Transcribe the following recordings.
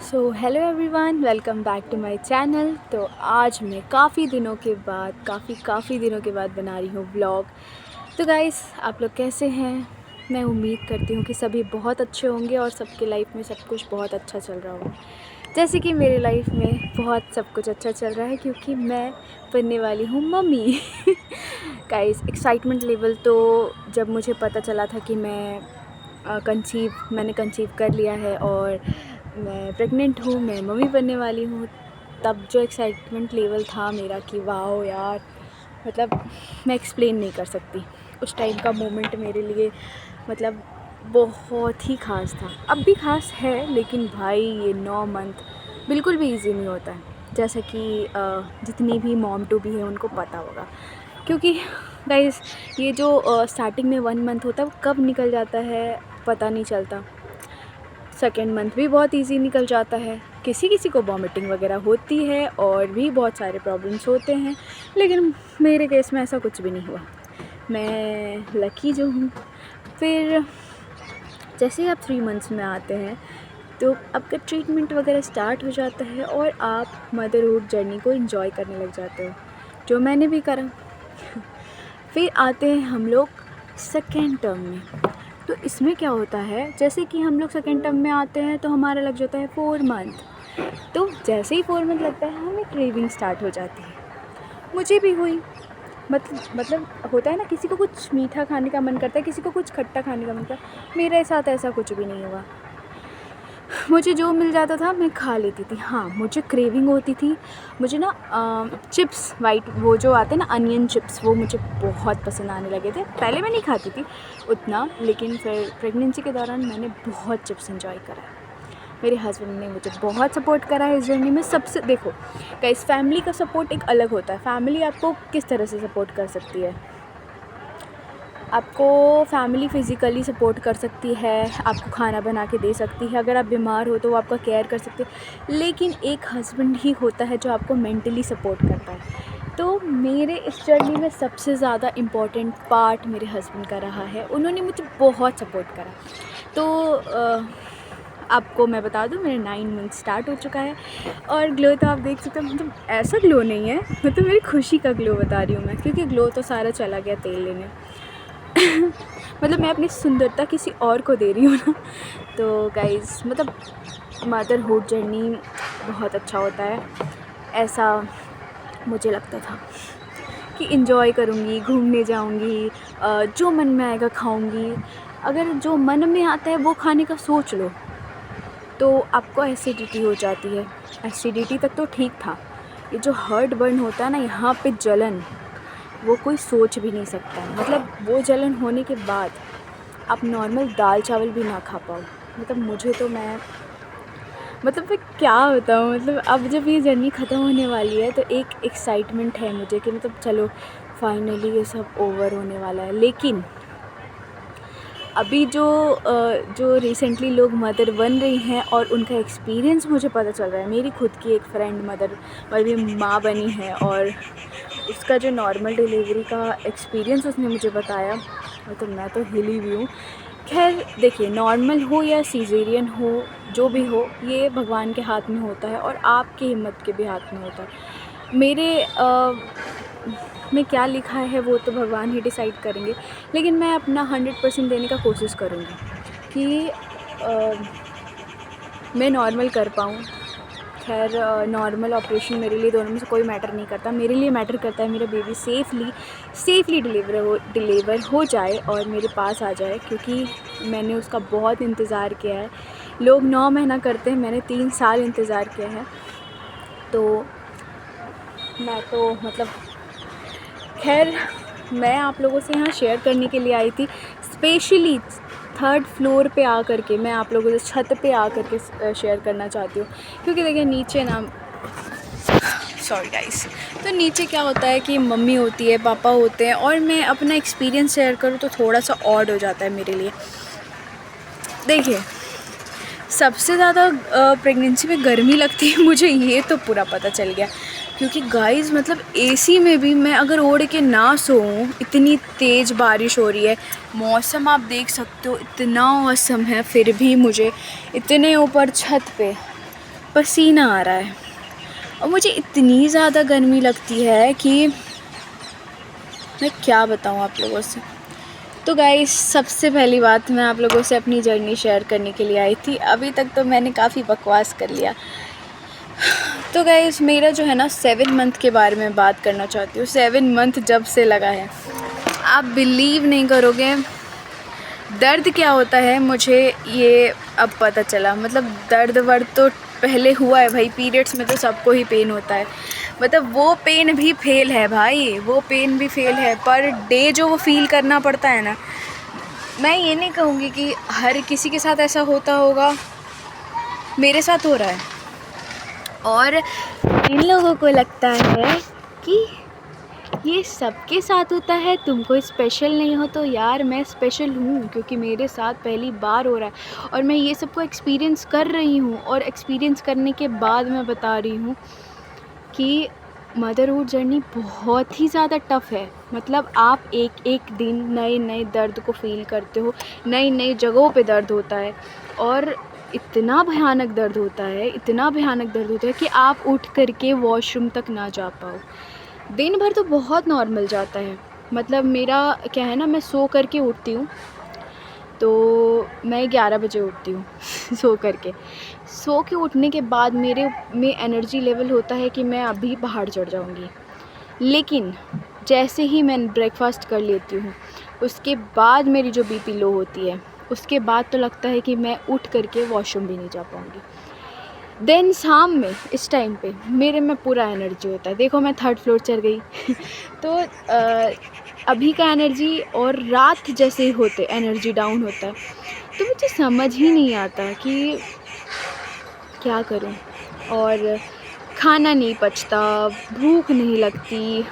Hello everyone, welcome back to my channel. तो आज मैं काफ़ी दिनों के बाद काफ़ी दिनों के बाद बना रही हूँ व्लॉग। तो गाइस, आप लोग कैसे हैं? मैं उम्मीद करती हूँ कि सभी बहुत अच्छे होंगे और सबके लाइफ में सब कुछ बहुत अच्छा चल रहा होगा, जैसे कि मेरे लाइफ में बहुत सब कुछ अच्छा चल रहा है, क्योंकि मैं बनने वाली हूँ मम्मी। गाइस, एक्साइटमेंट लेवल तो जब मुझे पता चला था कि मैंने कंसीव कर लिया है और मैं प्रेग्नेंट हूँ, मैं मम्मी बनने वाली हूँ, तब जो एक्साइटमेंट लेवल था मेरा कि वाओ यार, मतलब मैं एक्सप्लेन नहीं कर सकती। उस टाइम का मोमेंट मेरे लिए मतलब बहुत ही ख़ास था। अब भी ख़ास है, लेकिन भाई ये 9 मंथ बिल्कुल भी इजी नहीं होता है, जैसा कि जितनी भी मॉम टू भी है उनको पता होगा। क्योंकि गाइस, ये जो स्टार्टिंग में 1 मंथ होता है वो कब निकल जाता है पता नहीं चलता। सेकेंड मंथ भी बहुत इजी निकल जाता है। किसी किसी को वॉमिटिंग वगैरह होती है और भी बहुत सारे प्रॉब्लम्स होते हैं, लेकिन मेरे केस में ऐसा कुछ भी नहीं हुआ। मैं लकी जो हूँ। फिर जैसे ही आप 3 मंथ्स में आते हैं तो आपका ट्रीटमेंट वगैरह स्टार्ट हो जाता है और आप मदरहुड जर्नी को एंजॉय करने लग जाते हो, जो मैंने भी करा। फिर आते हैं हम लोग सेकेंड टर्म में। तो इसमें क्या होता है, जैसे कि हम लोग सेकेंड टर्म में आते हैं तो हमारा लग जाता है 4 मंथ। तो जैसे ही 4 मंथ लगता है हमें क्रेविंग स्टार्ट हो जाती है। मुझे भी हुई। मतलब होता है ना, किसी को कुछ मीठा खाने का मन करता है, किसी को कुछ खट्टा खाने का मन करता है। मेरे साथ ऐसा कुछ भी नहीं हुआ। मुझे जो मिल जाता था मैं खा लेती थी। हाँ, मुझे क्रेविंग होती थी। मुझे ना चिप्स, वाइट वो जो आते हैं ना अनियन चिप्स, वो मुझे बहुत पसंद आने लगे थे। पहले मैं नहीं खाती थी उतना, लेकिन फिर प्रेगनेंसी के दौरान मैंने बहुत चिप्स एंजॉय करा है। मेरे हस्बैंड ने मुझे बहुत सपोर्ट करा है इस जर्नी में। सबसे देखो गाइस, फैमिली का सपोर्ट एक अलग होता है। फैमिली आपको किस तरह से सपोर्ट कर सकती है? आपको फैमिली फ़िज़िकली सपोर्ट कर सकती है, आपको खाना बना के दे सकती है, अगर आप बीमार हो तो वो आपका केयर कर सकते हैं। लेकिन एक हस्बैंड ही होता है जो आपको मेंटली सपोर्ट करता है। तो मेरे इस जर्नी में सबसे ज़्यादा इम्पॉर्टेंट पार्ट मेरे हस्बैंड का रहा है। उन्होंने मुझे बहुत सपोर्ट करा। तो आपको मैं बता दूं, मेरे 9 मंथ स्टार्ट हो चुका है और ग्लो तो आप देख सकते हो। मतलब ऐसा ग्लो नहीं है, मतलब मेरी खुशी का ग्लो बता रही हूँ मैं, क्योंकि ग्लो तो सारा चला गया तेल लेने। मतलब मैं अपनी सुंदरता किसी और को दे रही हूँ ना। तो गाइज़, मतलब मदरहुड जर्नी बहुत अच्छा होता है, ऐसा मुझे लगता था कि एंजॉय करूँगी, घूमने जाऊँगी, जो मन में आएगा खाऊँगी। अगर जो मन में आता है वो खाने का सोच लो तो आपको एसिडिटी हो जाती है। एसिडिटी तक तो ठीक था, ये जो हार्ट बर्न होता है ना, यहाँ पे जलन, वो कोई सोच भी नहीं सकता है। मतलब वो जलन होने के बाद आप नॉर्मल दाल चावल भी ना खा पाओ। मतलब मुझे तो मैं क्या बताऊँ। मतलब अब जब ये जर्नी ख़त्म होने वाली है तो एक एक्साइटमेंट है मुझे कि मतलब चलो फाइनली ये सब ओवर होने वाला है। लेकिन अभी जो रिसेंटली लोग मदर बन रही हैं और उनका एक्सपीरियंस मुझे पता चल रहा है। मेरी खुद की एक फ्रेंड मदर अभी माँ बनी है और उसका जो नॉर्मल डिलीवरी का एक्सपीरियंस उसने मुझे बताया, तो मैं तो हिली हुई हूँ। खैर देखिए, नॉर्मल हो या सीज़ेरियन हो, जो भी हो, ये भगवान के हाथ में होता है और आपकी हिम्मत के भी हाथ में होता है। मेरे में क्या लिखा है वो तो भगवान ही डिसाइड करेंगे, लेकिन मैं अपना 100% देने का कोशिश करूँगी कि मैं नॉर्मल कर पाऊँ। खैर नॉर्मल ऑपरेशन मेरे लिए दोनों में से कोई मैटर नहीं करता। मेरे लिए मैटर करता है मेरा बेबी सेफ़ली डिलीवर हो जाए और मेरे पास आ जाए, क्योंकि मैंने उसका बहुत इंतज़ार किया है। लोग 9 महीना करते हैं, मैंने 3 साल इंतज़ार किया है। तो मैं तो मतलब खैर, मैं आप लोगों से यहाँ शेयर करने के लिए आई थी, स्पेशली 3rd फ्लोर पे आ कर के मैं आप लोगों से छत पे आ कर के शेयर करना चाहती हूँ। क्योंकि देखिए नीचे ना, सॉरी गाइस, तो नीचे क्या होता है कि मम्मी होती है, पापा होते हैं, और मैं अपना एक्सपीरियंस शेयर करूँ तो थोड़ा सा ऑड हो जाता है मेरे लिए। देखिए, सबसे ज़्यादा प्रेगनेंसी में गर्मी लगती है मुझे, ये तो पूरा पता चल गया। क्योंकि गाइस, मतलब एसी में भी मैं अगर ओढ़ के ना सोऊं, इतनी तेज़ बारिश हो रही है, मौसम आप देख सकते हो इतना औसम है, फिर भी मुझे इतने ऊपर छत पे पसीना आ रहा है और मुझे इतनी ज़्यादा गर्मी लगती है कि मैं क्या बताऊँ आप लोगों से। तो गाइस, सबसे पहली बात, मैं आप लोगों से अपनी जर्नी शेयर करने के लिए आई थी। अभी तक तो मैंने काफ़ी बकवास कर लिया। तो गाइस, मेरा जो है ना 7 मंथ के बारे में बात करना चाहती हूँ। 7 मंथ जब से लगा है, आप बिलीव नहीं करोगे दर्द क्या होता है, मुझे ये अब पता चला। मतलब दर्द वर्द तो पहले हुआ है भाई, पीरियड्स में तो सबको ही पेन होता है। मतलब वो पेन भी फेल है भाई, वो पेन भी फेल है। पर डे जो वो फील करना पड़ता है ना, मैं ये नहीं कहूँगी कि हर किसी के साथ ऐसा होता होगा, मेरे साथ हो रहा है। और इन लोगों को लगता है कि ये सबके साथ होता है, तुम कोई स्पेशल नहीं हो। तो यार, मैं स्पेशल हूँ क्योंकि मेरे साथ पहली बार हो रहा है और मैं ये सबको एक्सपीरियंस कर रही हूँ। और एक्सपीरियंस करने के बाद मैं बता रही हूँ कि मदरहुड जर्नी बहुत ही ज़्यादा टफ़ है। मतलब आप एक एक दिन नए नए दर्द को फ़ील करते हो, नई नई जगहों पे दर्द होता है और इतना भयानक दर्द होता है, इतना भयानक दर्द होता है कि आप उठ करके वॉशरूम तक ना जा पाओ। दिन भर तो बहुत नॉर्मल जाता है। मतलब मेरा क्या है ना, मैं सो करके उठती हूँ, तो मैं 11 बजे उठती हूँ सो के उठने के बाद मेरे में एनर्जी लेवल होता है कि मैं अभी पहाड़ चढ़ जाऊँगी। लेकिन जैसे ही मैं ब्रेकफास्ट कर लेती हूँ, उसके बाद मेरी जो बीपी लो होती है, उसके बाद तो लगता है कि मैं उठ करके वॉशरूम भी नहीं जा पाऊँगी। देन शाम में इस टाइम पे मेरे में पूरा एनर्जी होता है। देखो, मैं 3rd फ्लोर चढ़ गई तो अभी का एनर्जी और रात जैसे होते एनर्जी डाउन होता है। तो मुझे समझ ही नहीं आता कि क्या करूं। और खाना नहीं पचता, भूख नहीं लगती,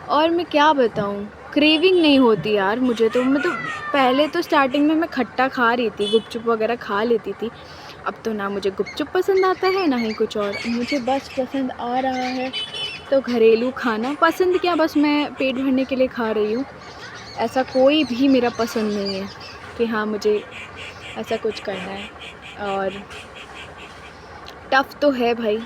और मैं क्या बताऊं, क्रेविंग नहीं होती यार मुझे तो। मतलब पहले तो स्टार्टिंग में मैं खट्टा खा रही थी, गुपचुप वगैरह खा लेती थी। अब तो ना मुझे गुपचुप पसंद आता है, ना ही कुछ और। मुझे बस पसंद आ रहा है तो घरेलू खाना। पसंद क्या, बस मैं पेट भरने के लिए खा रही हूँ। ऐसा कोई भी मेरा पसंद नहीं है कि हाँ मुझे ऐसा कुछ करना है। और टफ़ तो है भाई,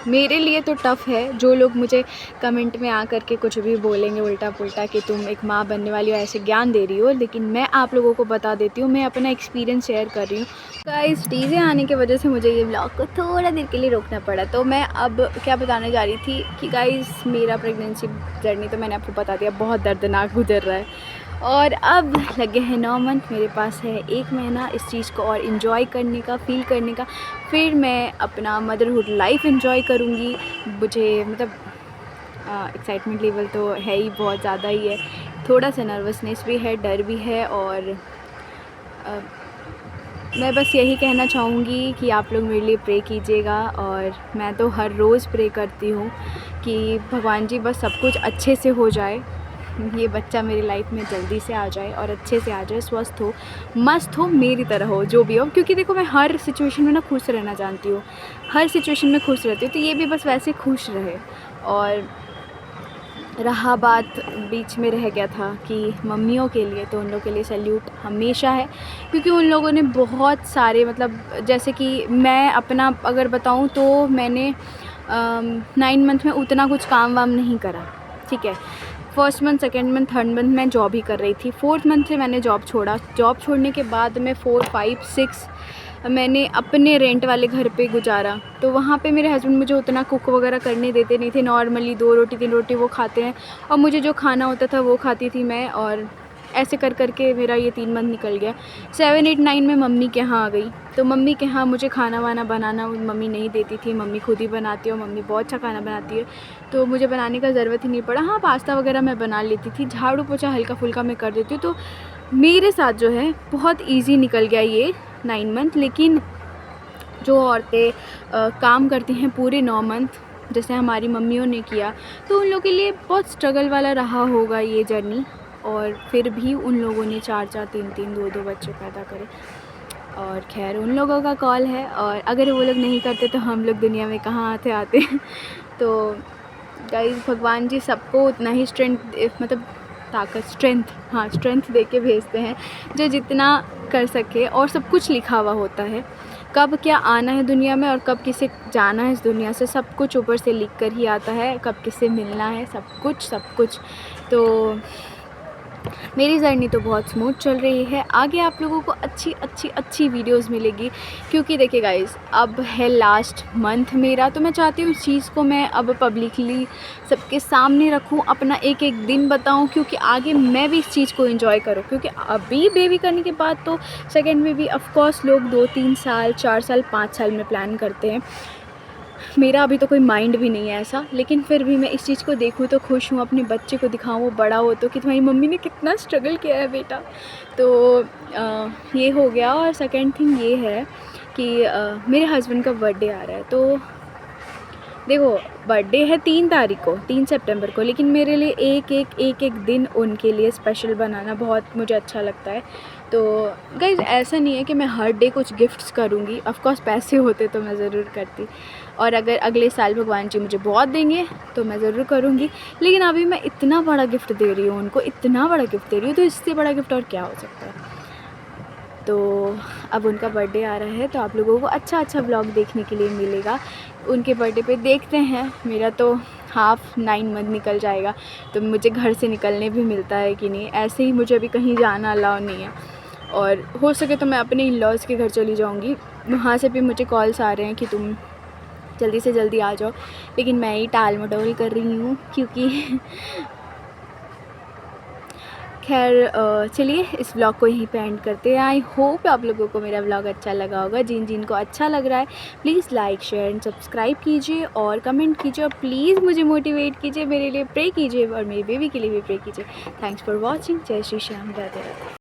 मेरे लिए तो टफ़ है। जो लोग मुझे कमेंट में आ कर के कुछ भी बोलेंगे उल्टा पुल्टा कि तुम एक माँ बनने वाली हो, ऐसे ज्ञान दे रही हो, लेकिन मैं आप लोगों को बता देती हूँ, मैं अपना एक्सपीरियंस शेयर कर रही हूँ। गाइस, डीजे आने की वजह से मुझे ये व्लॉग को थोड़ा देर के लिए रोकना पड़ा। तो मैं अब क्या बताने जा रही थी कि गाइस, मेरा प्रेगनेंसी जर्नी तो मैंने आपको बता दिया, बहुत दर्दनाक गुजर रहा है। और अब लगे हैं 9 मंथ, मेरे पास है 1 महीना इस चीज़ को और इन्जॉय करने का, फ़ील करने का। फिर मैं अपना मदरहुड लाइफ इन्जॉय करूँगी। मुझे मतलब एक्साइटमेंट लेवल तो है ही, बहुत ज़्यादा ही है। थोड़ा सा नर्वसनेस भी है, डर भी है। और मैं बस यही कहना चाहूँगी कि आप लोग मेरे लिए प्रे कीजिएगा। और मैं तो हर रोज़ प्रे करती हूँ कि भगवान जी बस सब कुछ अच्छे से हो जाए, ये बच्चा मेरी लाइफ में जल्दी से आ जाए और अच्छे से आ जाए, स्वस्थ हो, मस्त हो, मेरी तरह हो, जो भी हो। क्योंकि देखो, मैं हर सिचुएशन में ना खुश रहना जानती हूँ, हर सिचुएशन में खुश रहती हूँ। तो ये भी बस वैसे खुश रहे। और रहा बात, बीच में रह गया था कि मम्मियों के लिए, तो उन लोगों के लिए सैल्यूट हमेशा है। क्योंकि उन लोगों ने बहुत सारे, मतलब जैसे कि मैं अपना अगर बताऊँ तो मैंने 9 मंथ में उतना कुछ काम वाम नहीं करा, ठीक है। 1st month, 2nd month, 3rd month मैं जॉब ही कर रही थी। 4th मंथ से मैंने जॉब छोड़ा। जॉब छोड़ने के बाद मैं 4, 5, 6 मैंने अपने रेंट वाले घर पे गुजारा। तो वहाँ पे मेरे हस्बैंड मुझे उतना कुक वगैरह करने देते नहीं थे। नॉर्मली 2 रोटी 3 रोटी वो खाते हैं और मुझे जो खाना होता था वो खाती थी मैं। और ऐसे कर कर के मेरा ये 3 मंथ निकल गया। 7, 8, 9 में मम्मी के यहाँ आ गई। तो मम्मी के यहाँ मुझे खाना वाना बनाना मम्मी नहीं देती थी, मम्मी खुद ही बनाती है और मम्मी बहुत अच्छा खाना बनाती है। तो मुझे बनाने का ज़रूरत ही नहीं पड़ा। हाँ, पास्ता वगैरह मैं बना लेती थी, झाड़ू पोछा हल्का फुल्का मैं कर देती हूँ। तो मेरे साथ जो है बहुत ईज़ी निकल गया ये 9 मंथ। लेकिन जो औरतें काम करती हैं पूरे 9 मंथ, जैसे हमारी मम्मियों ने किया, तो उन लोगों के लिए बहुत स्ट्रगल वाला रहा होगा ये जर्नी। और फिर भी उन लोगों ने 4-4, 3-3, 2-2 बच्चे पैदा करे। और खैर, उन लोगों का कॉल है, और अगर वो लोग नहीं करते तो हम लोग दुनिया में कहाँ आते। तो गाइस, भगवान जी सबको उतना ही मतलब स्ट्रेंथ दे के भेजते हैं, जो जितना कर सके। और सब कुछ लिखा हुआ होता है, कब क्या आना है दुनिया में और कब किसे जाना है इस दुनिया से, सब कुछ ऊपर से लिख कर ही आता है। कब किसे मिलना है, सब कुछ। तो मेरी जर्नी तो बहुत स्मूथ चल रही है। आगे आप लोगों को अच्छी वीडियोस मिलेगी, क्योंकि देखिए गाइस, अब है लास्ट मंथ मेरा, तो मैं चाहती हूँ इस चीज़ को मैं अब पब्लिकली सबके सामने रखूँ, अपना एक एक दिन बताऊँ, क्योंकि आगे मैं भी इस चीज़ को एंजॉय करूँ। क्योंकि अभी बेबी करने के बाद तो सेकेंड बेबी ऑफकोर्स लोग 2-3 साल, 4 साल, 5 साल में प्लान करते हैं। मेरा अभी तो कोई माइंड भी नहीं है ऐसा, लेकिन फिर भी मैं इस चीज़ को देखूँ तो खुश हूँ, अपने बच्चे को दिखाऊँ वो बड़ा हो तो कि तुम्हारी मम्मी ने कितना स्ट्रगल किया है बेटा। तो ये हो गया। और सेकंड थिंग ये है कि मेरे हस्बैंड का बर्थडे आ रहा है। तो देखो, बर्थडे है 3 तारीख को, 3 सितंबर को, लेकिन मेरे लिए एक दिन उनके लिए स्पेशल बनाना बहुत मुझे अच्छा लगता है। तो गाइज़, ऐसा नहीं है कि मैं हर डे कुछ गिफ्ट्स करूँगी, ऑफ कोर्स पैसे होते तो मैं ज़रूर करती, और अगर अगले साल भगवान जी मुझे बहुत देंगे तो मैं ज़रूर करूँगी। लेकिन अभी मैं इतना बड़ा गिफ्ट दे रही हूँ उनको, इतना बड़ा गिफ्ट दे रही हूँ, तो इससे बड़ा गिफ्ट और क्या हो सकता है। तो अब उनका बर्थडे आ रहा है, तो आप लोगों को अच्छा व्लॉग देखने के लिए मिलेगा उनके बर्थडे पे। देखते हैं, मेरा तो हाफ 9 मंथ निकल जाएगा, तो मुझे घर से निकलने भी मिलता है कि नहीं। ऐसे ही मुझे अभी कहीं जाना अलाउ नहीं है, और हो सके तो मैं अपने इन-लॉज़ के घर चली जाऊँगी। वहाँ से भी मुझे कॉल्स आ रहे हैं कि तुम जल्दी से जल्दी आ जाओ, लेकिन मैं ही टाल-मटोल कर रही हूँ, क्योंकि खैर चलिए इस व्लॉग को यहीं पे एंड करते हैं। आई होप आप लोगों को मेरा व्लॉग अच्छा लगा होगा। जिन को अच्छा लग रहा है please like, share and subscribe कीजिए और कमेंट कीजिए, और प्लीज़ मुझे मोटिवेट कीजिए, मेरे लिए प्रे कीजिए और मेरी बेबी के लिए भी प्रे कीजिए। Thanks for watching. जय श्री श्याम, राधे राधे।